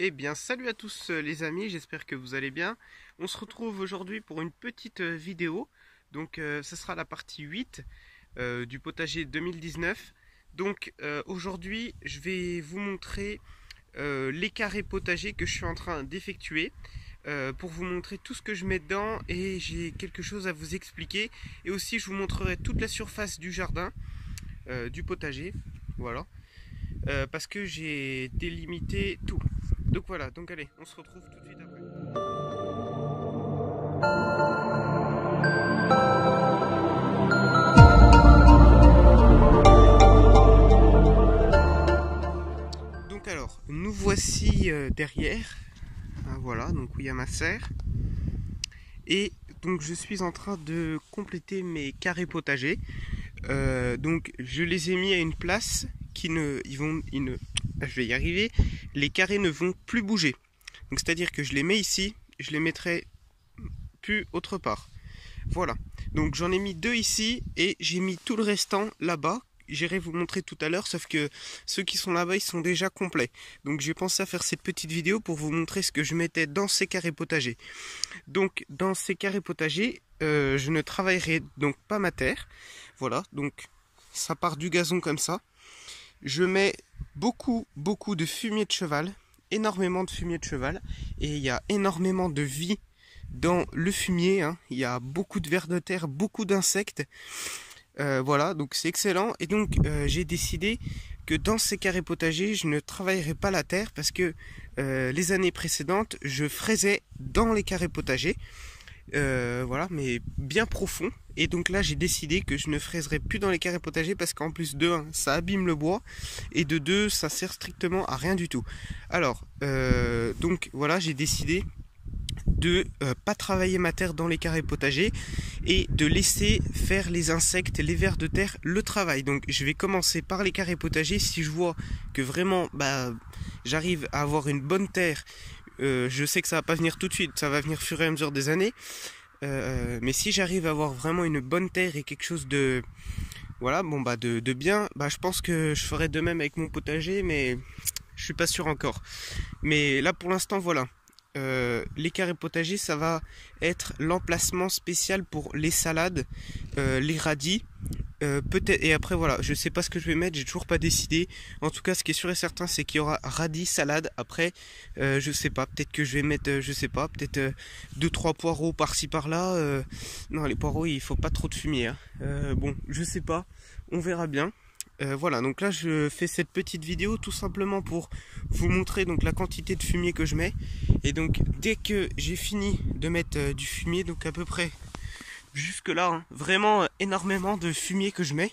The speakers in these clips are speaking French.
Eh bien, salut à tous les amis, j'espère que vous allez bien. On se retrouve aujourd'hui pour une petite vidéo. Donc, ce sera la partie 8 du potager 2019. Donc, aujourd'hui, je vais vous montrer les carrés potagers que je suis en train d'effectuer. Pour vous montrer tout ce que je mets dedans et j'ai quelque chose à vous expliquer. Et aussi, je vous montrerai toute la surface du jardin, du potager. Voilà. Parce que j'ai délimité tout. Donc voilà, donc allez, on se retrouve tout de suite après. Donc alors, nous voici derrière. Voilà, donc où il y a ma serre. Et donc je suis en train de compléter mes carrés potagers. Donc je les ai mis à une place qui je vais y arriver. Les carrés ne vont plus bouger. Donc c'est-à-dire que je les mets ici, je les mettrai plus autre part. Voilà. Donc j'en ai mis 2 ici et j'ai mis tout le restant là-bas. J'irai vous montrer tout à l'heure, sauf que ceux qui sont là-bas, ils sont déjà complets. Donc j'ai pensé à faire cette petite vidéo pour vous montrer ce que je mettais dans ces carrés potagers. Donc dans ces carrés potagers, je ne travaillerai donc pas ma terre. Voilà, donc ça part du gazon comme ça. Je mets beaucoup de fumier de cheval, énormément de fumier de cheval, et il y a énormément de vie dans le fumier, hein. Il y a beaucoup de vers de terre, beaucoup d'insectes. Voilà, donc c'est excellent. Et donc j'ai décidé que dans ces carrés potagers, je ne travaillerai pas la terre parce que les années précédentes, je fraisais dans les carrés potagers. Voilà, mais bien profond. Et donc là, j'ai décidé que je ne fraiserai plus dans les carrés potagers parce qu'en plus de 1, ça abîme le bois et de 2, ça sert strictement à rien du tout. Alors, donc voilà, j'ai décidé de pas travailler ma terre dans les carrés potagers et de laisser faire les insectes, les vers de terre, le travail. Donc je vais commencer par les carrés potagers. Si je vois que vraiment j'arrive à avoir une bonne terre, je sais que ça va pas venir tout de suite, ça va venir au fur et à mesure des années, mais si j'arrive à avoir vraiment une bonne terre et quelque chose de voilà, bon de bien, je pense que je ferai de même avec mon potager, mais je suis pas sûr encore. Mais là pour l'instant voilà. Les carrés potagers, ça va être l'emplacement spécial pour les salades, les radis, peut-être. Et après voilà, je sais pas ce que je vais mettre, j'ai toujours pas décidé. En tout cas, ce qui est sûr et certain, c'est qu'il y aura radis, salade. Après, je sais pas, peut-être que je vais mettre, je sais pas, peut-être 2-3 poireaux par-ci par-là. Non, les poireaux, il faut pas trop de fumier, hein. Bon, je sais pas, on verra bien. Voilà, donc là je fais cette petite vidéo tout simplement pour vous montrer donc la quantité de fumier que je mets. Et donc dès que j'ai fini de mettre du fumier, donc à peu près jusque là, hein, vraiment énormément de fumier que je mets.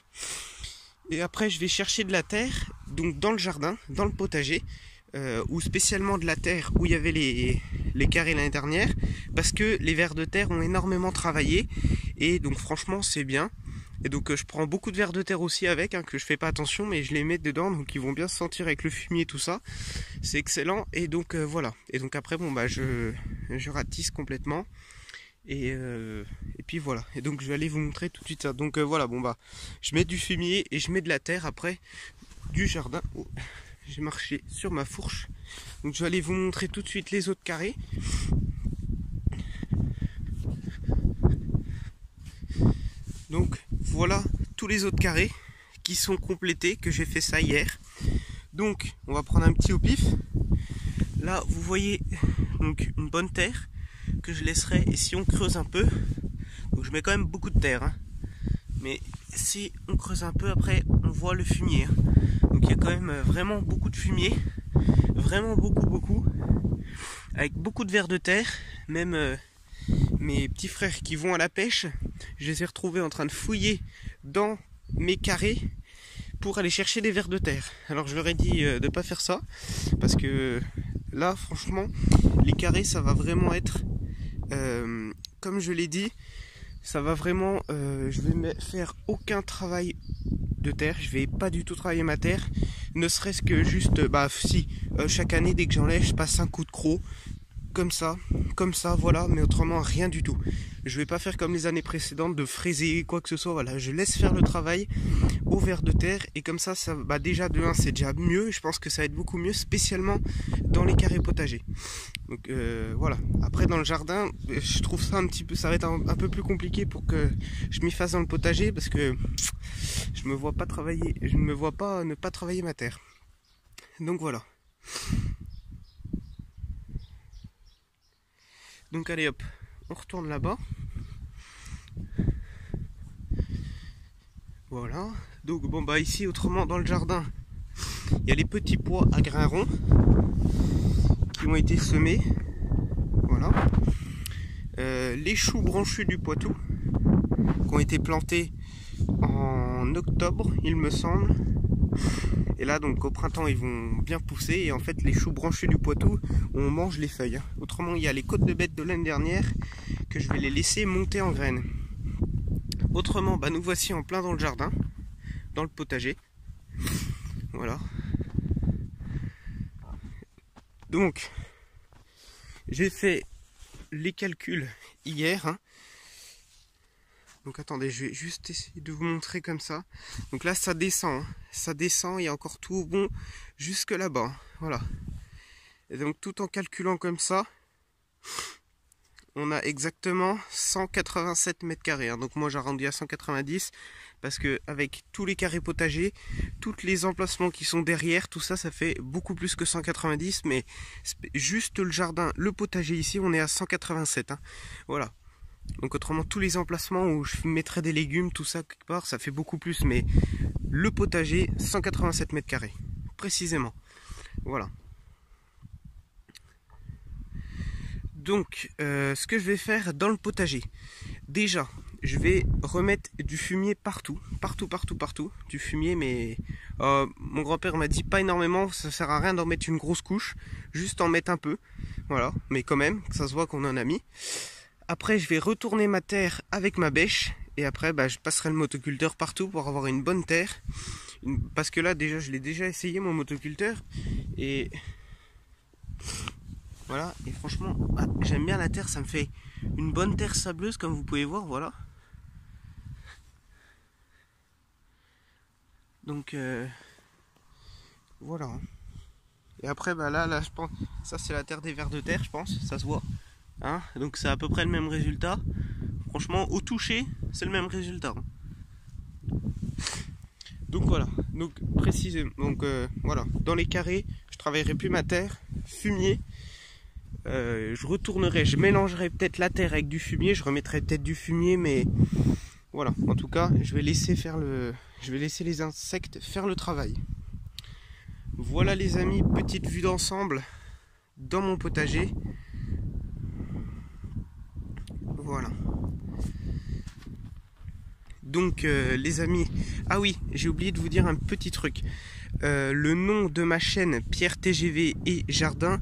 Et après je vais chercher de la terre, donc dans le jardin, dans le potager, ou spécialement de la terre où il y avait les carrés l'année dernière, parce que les vers de terre ont énormément travaillé, et donc franchement c'est bien. Et donc je prends beaucoup de vers de terre aussi avec, hein, que je fais pas attention, mais je les mets dedans, donc ils vont bien se sentir avec le fumier, tout ça. C'est excellent. Et donc voilà. Et donc après je ratisse complètement. Et puis voilà. Et donc je vais aller vous montrer tout de suite ça. Donc voilà, je mets du fumier et je mets de la terre après du jardin. Oh, j'ai marché sur ma fourche. Donc je vais aller vous montrer tout de suite les autres carrés. Donc voilà tous les autres carrés qui sont complétés, que j'ai fait ça hier. Donc on va prendre un petit au pif. Là vous voyez donc une bonne terre que je laisserai, et si on creuse un peu, donc je mets quand même beaucoup de terre, hein, mais si on creuse un peu, après on voit le fumier, hein. Donc il y a quand même vraiment beaucoup de fumier, vraiment beaucoup, avec beaucoup de vers de terre. Même mes petits frères qui vont à la pêche, je les ai retrouvés en train de fouiller dans mes carrés pour aller chercher des vers de terre. Alors je leur ai dit de ne pas faire ça, parce que là franchement les carrés ça va vraiment être comme je l'ai dit, ça va vraiment je vais faire aucun travail de terre, je vais pas du tout travailler ma terre, ne serait-ce que juste chaque année dès que j'enlève je passe un coup de croc comme ça, voilà, mais autrement rien du tout. Je vais pas faire comme les années précédentes de fraiser quoi que ce soit, voilà, je laisse faire le travail au ver de terre et comme ça, bah déjà de 1 c'est déjà mieux, je pense que ça va être beaucoup mieux, spécialement dans les carrés potagers. Donc voilà, après dans le jardin, je trouve ça un petit peu, ça va être un peu plus compliqué pour que je m'y fasse dans le potager parce que je me vois pas travailler, je ne me vois pas ne pas travailler ma terre. Donc voilà. Donc allez hop, on retourne là-bas. Voilà. Donc bon bah ici autrement dans le jardin, il y a les petits pois à grains ronds qui ont été semés. Voilà. Les choux branchus du Poitou qui ont été plantés en octobre, il me semble. Et là donc au printemps ils vont bien pousser et en fait les choux branchus du Poitou on mange les feuilles. Autrement il y a les côtes de bête de l'année dernière que je vais les laisser monter en graines. Autrement bah nous voici en plein dans le jardin, dans le potager. Voilà. Donc j'ai fait les calculs hier. Donc attendez, je vais juste essayer de vous montrer comme ça. Donc là ça descend, ça descend, il y a encore tout bon jusque là-bas. Voilà. Et donc tout en calculant comme ça, on a exactement 187 mètres carrés. Donc moi j'ai arrondi à 190 parce que avec tous les carrés potagers, tous les emplacements qui sont derrière, tout ça, ça fait beaucoup plus que 190. Mais juste le jardin, le potager ici, on est à 187. Voilà. Donc autrement tous les emplacements où je mettrais des légumes, tout ça quelque part, ça fait beaucoup plus. Mais le potager, 187 mètres carrés, précisément. Voilà. Donc ce que je vais faire dans le potager, déjà je vais remettre du fumier partout, du fumier, mais mon grand-père m'a dit pas énormément, ça sert à rien d'en mettre une grosse couche, juste en mettre un peu, voilà, mais quand même, que ça se voit qu'on en a mis. Après je vais retourner ma terre avec ma bêche, et après bah, je passerai le motoculteur partout pour avoir une bonne terre, parce que là déjà je l'ai déjà essayé mon motoculteur, et voilà, et franchement j'aime bien la terre, ça me fait une bonne terre sableuse comme vous pouvez voir, voilà. Donc voilà. Et après bah là je pense, ça c'est la terre des vers de terre, je pense, ça se voit. Donc c'est à peu près le même résultat. Franchement au toucher c'est le même résultat. Donc voilà, donc précisément, donc voilà, dans les carrés, je travaillerai plus ma terre, fumier. Je retournerai, je mélangerai peut-être la terre avec du fumier, je remettrai peut-être du fumier, mais voilà, en tout cas, je vais laisser les insectes faire le travail. Voilà les amis, petite vue d'ensemble dans mon potager. Voilà. Donc les amis, ah oui, j'ai oublié de vous dire un petit truc. Le nom de ma chaîne Pierre TGV et Jardin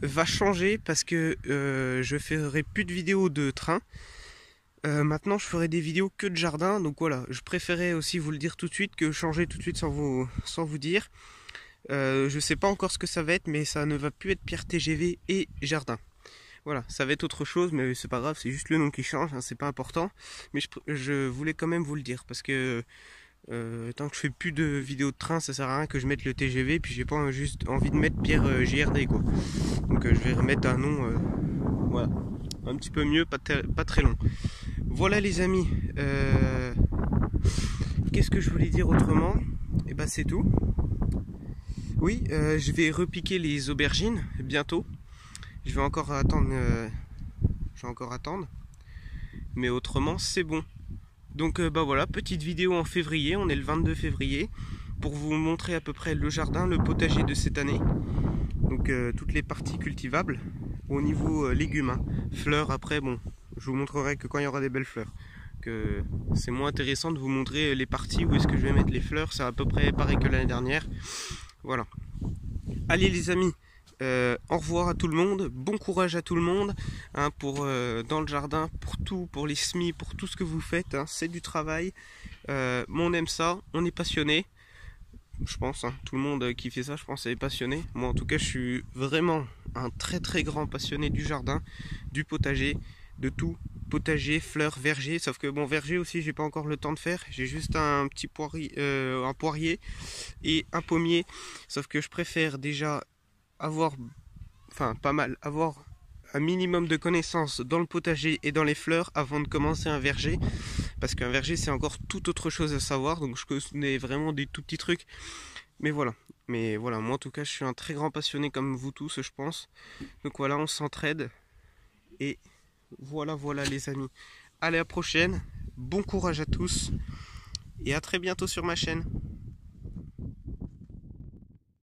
va changer parce que je ferai plus de vidéos de train. Maintenant je ferai des vidéos que de jardin, donc voilà, je préférais aussi vous le dire tout de suite que changer tout de suite sans vous dire. Je sais pas encore ce que ça va être, mais ça ne va plus être Pierre TGV et Jardin. Voilà, ça va être autre chose, mais c'est pas grave, c'est juste le nom qui change, c'est pas important. Mais je voulais quand même vous le dire, parce que tant que je fais plus de vidéos de train, ça sert à rien que je mette le TGV, puis j'ai pas juste envie de mettre Pierre JRD quoi. Donc je vais remettre un nom, voilà, un petit peu mieux, pas très long. Voilà les amis, qu'est-ce que je voulais dire autrement? Et bah c'est tout. Oui, je vais repiquer les aubergines bientôt. Je vais encore attendre, mais autrement c'est bon. Donc bah voilà, petite vidéo en février, on est le 22 février, pour vous montrer à peu près le jardin, le potager de cette année. Donc toutes les parties cultivables, au niveau légumes, fleurs après, bon, je vous montrerai que quand il y aura des belles fleurs. Que c'est moins intéressant de vous montrer les parties où est-ce que je vais mettre les fleurs, c'est à peu près pareil que l'année dernière. Voilà. Allez les amis, au revoir à tout le monde, bon courage à tout le monde dans le jardin, pour les semis, pour tout ce que vous faites, c'est du travail, mais on aime ça, on est passionné, je pense, tout le monde qui fait ça je pense est passionné. Moi en tout cas je suis vraiment un très grand passionné du jardin, du potager, de tout. Potager, fleurs, verger. Sauf que bon, verger aussi, j'ai pas encore le temps de faire. J'ai juste un petit un poirier et un pommier. Sauf que je préfère déjà avoir, enfin pas mal, avoir un minimum de connaissances dans le potager et dans les fleurs avant de commencer un verger. Parce qu'un verger, c'est encore tout autre chose à savoir. Donc je connais vraiment des tout petits trucs. Mais voilà. Moi en tout cas, je suis un très grand passionné comme vous tous, je pense. Donc voilà, on s'entraide. Et voilà les amis. Allez, à la prochaine. Bon courage à tous. Et à très bientôt sur ma chaîne.